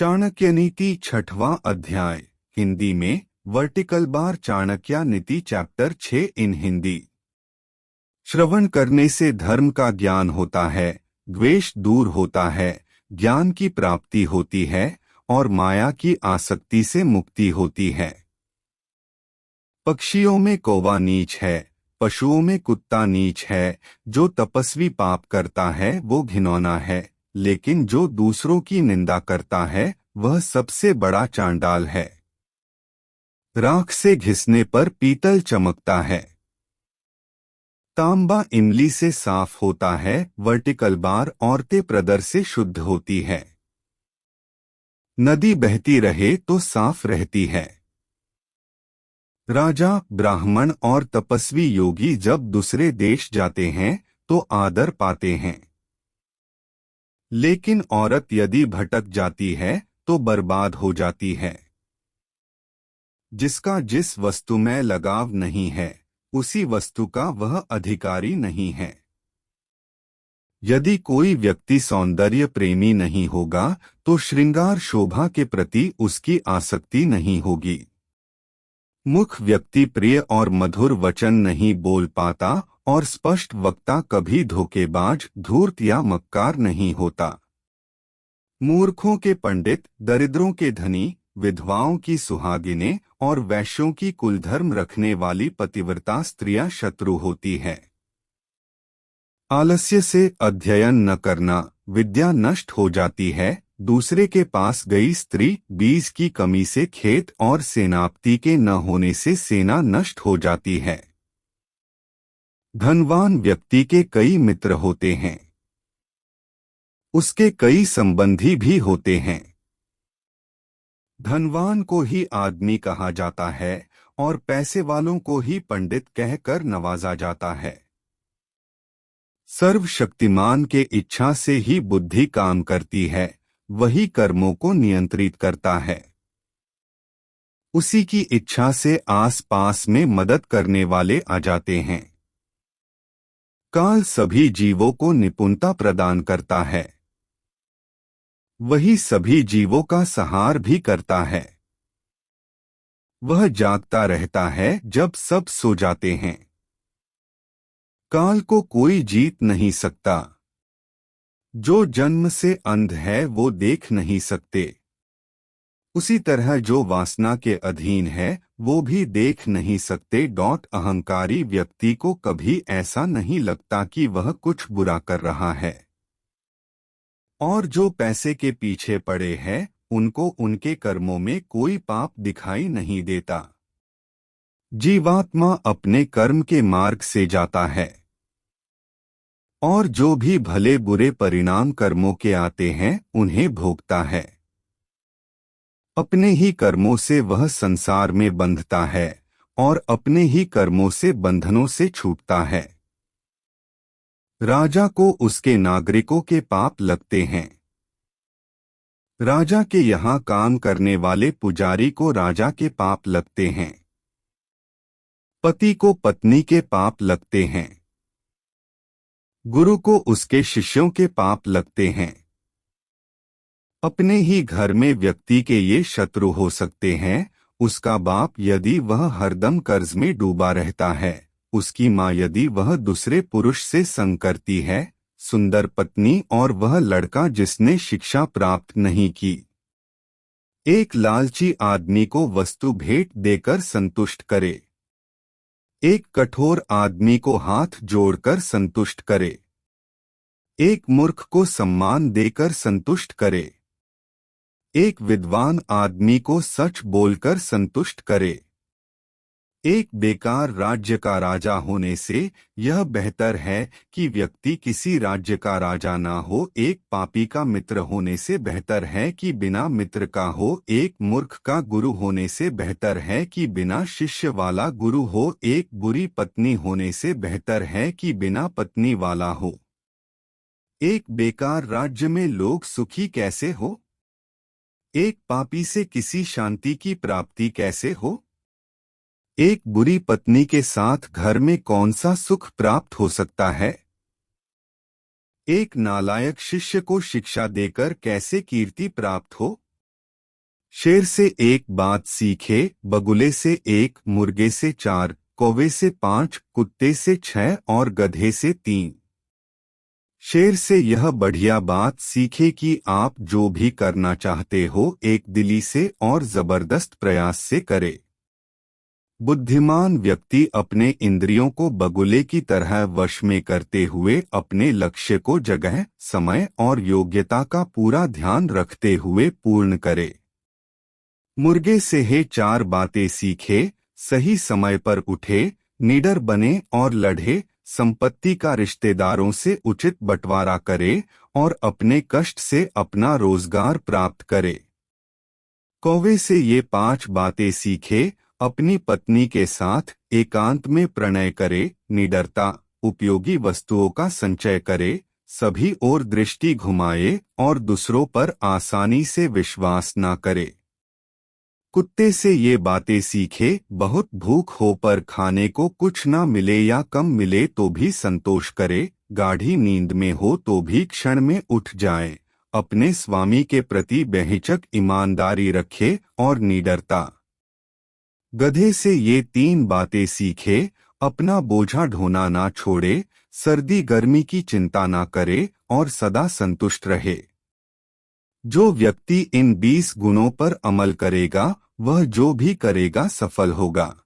चाणक्य नीति छठवां अध्याय हिंदी में वर्टिकल बार चाणक्य नीति चैप्टर 6 इन हिंदी। श्रवण करने से धर्म का ज्ञान होता है, द्वेष दूर होता है, ज्ञान की प्राप्ति होती है और माया की आसक्ति से मुक्ति होती है। पक्षियों में कौवा नीच है, पशुओं में कुत्ता नीच है। जो तपस्वी पाप करता है वो घिनौना है, लेकिन जो दूसरों की निंदा करता है वह सबसे बड़ा चांडाल है। राख से घिसने पर पीतल चमकता है। तांबा इमली से साफ होता है, वर्टिकल बार औरतें प्रदर से शुद्ध होती है। नदी बहती रहे तो साफ रहती है। राजा, ब्राह्मण और तपस्वी योगी जब दूसरे देश जाते हैं तो आदर पाते हैं, लेकिन औरत यदि भटक जाती है तो बर्बाद हो जाती है। जिसका जिस वस्तु में लगाव नहीं है उसी वस्तु का वह अधिकारी नहीं है। यदि कोई व्यक्ति सौंदर्य प्रेमी नहीं होगा तो श्रृंगार शोभा के प्रति उसकी आसक्ति नहीं होगी। मुख व्यक्ति प्रिय और मधुर वचन नहीं बोल पाता और स्पष्ट वक्ता कभी धोखेबाज, धूर्त या मक्कार नहीं होता। मूर्खों के पंडित, दरिद्रों के धनी, विधवाओं की सुहागिनें और वैश्यों की कुलधर्म रखने वाली पतिव्रता स्त्रियां शत्रु होती है। आलस्य से अध्ययन न करना, विद्या नष्ट हो जाती है। दूसरे के पास गई स्त्री, बीज की कमी से खेत और सेनापति के न होने से सेना नष्ट हो जाती है। धनवान व्यक्ति के कई मित्र होते हैं, उसके कई संबंधी भी होते हैं। धनवान को ही आदमी कहा जाता है और पैसे वालों को ही पंडित कहकर नवाजा जाता है। सर्वशक्तिमान के इच्छा से ही बुद्धि काम करती है, वही कर्मों को नियंत्रित करता है। उसी की इच्छा से आस पास में मदद करने वाले आ जाते हैं। काल सभी जीवों को निपुणता प्रदान करता है, वही सभी जीवों का संहार भी करता है। वह जागता रहता है जब सब सो जाते हैं। काल को कोई जीत नहीं सकता। जो जन्म से अंध है वो देख नहीं सकते, उसी तरह जो वासना के अधीन है वो भी देख नहीं सकते। अहंकारी व्यक्ति को कभी ऐसा नहीं लगता कि वह कुछ बुरा कर रहा है, और जो पैसे के पीछे पड़े हैं उनको उनके कर्मों में कोई पाप दिखाई नहीं देता। जीवात्मा अपने कर्म के मार्ग से जाता है, और जो भी भले बुरे परिणाम कर्मों के आते हैं उन्हें भोगता है। अपने ही कर्मों से वह संसार में बंधता है और अपने ही कर्मों से बंधनों से छूटता है। राजा को उसके नागरिकों के पाप लगते हैं। राजा के यहाँ काम करने वाले पुजारी को राजा के पाप लगते हैं। पति को पत्नी के पाप लगते हैं। गुरु को उसके शिष्यों के पाप लगते हैं। अपने ही घर में व्यक्ति के ये शत्रु हो सकते हैं। उसका बाप यदि वह हरदम कर्ज में डूबा रहता है, उसकी माँ यदि वह दूसरे पुरुष से संग करती है, सुंदर पत्नी और वह लड़का जिसने शिक्षा प्राप्त नहीं की। एक लालची आदमी को वस्तु भेंट देकर संतुष्ट करे, एक कठोर आदमी को हाथ जोड़कर संतुष्ट करे, एक मूर्ख को सम्मान देकर संतुष्ट करे, एक विद्वान आदमी को सच बोलकर संतुष्ट करे। एक बेकार राज्य का राजा होने से यह बेहतर है कि व्यक्ति किसी राज्य का राजा ना हो। एक पापी का मित्र होने से बेहतर है कि बिना मित्र का हो। एक मूर्ख का गुरु होने से बेहतर है कि बिना शिष्य वाला गुरु हो। एक बुरी पत्नी होने से बेहतर है कि बिना पत्नी वाला हो। एक बेकार राज्य में लोग सुखी कैसे हो? एक पापी से किसी शांति की प्राप्ति कैसे हो? एक बुरी पत्नी के साथ घर में कौन सा सुख प्राप्त हो सकता है? एक नालायक शिष्य को शिक्षा देकर कैसे कीर्ति प्राप्त हो? शेर से एक बात सीखे, बगुले से एक, मुर्गे से चार, कौवे से पांच, कुत्ते से छह और गधे से तीन। शेर से यह बढ़िया बात सीखे कि आप जो भी करना चाहते हो एक दिली से और जबरदस्त प्रयास से करे। बुद्धिमान व्यक्ति अपने इंद्रियों को बगुले की तरह वश में करते हुए अपने लक्ष्य को जगह, समय और योग्यता का पूरा ध्यान रखते हुए पूर्ण करे। मुर्गे से है चार बातें सीखे, सही समय पर उठे, निडर बने और लड़े, संपत्ति का रिश्तेदारों से उचित बंटवारा करे और अपने कष्ट से अपना रोजगार प्राप्त करे। कौवे से ये पांच बातें सीखे, अपनी पत्नी के साथ एकांत में प्रणय करे, निडरता, उपयोगी वस्तुओं का संचय करे, सभी ओर दृष्टि घुमाए और दूसरों पर आसानी से विश्वास न करे। कुत्ते से ये बातें सीखे, बहुत भूख हो पर खाने को कुछ ना मिले या कम मिले तो भी संतोष करे, गाढ़ी नींद में हो तो भी क्षण में उठ जाए, अपने स्वामी के प्रति बेहिचक ईमानदारी रखे और निडरता। गधे से ये तीन बातें सीखे, अपना बोझा ढोना ना छोड़े, सर्दी गर्मी की चिंता ना करे और सदा संतुष्ट रहे। जो व्यक्ति इन 20 गुणों पर अमल करेगा वह जो भी करेगा सफल होगा।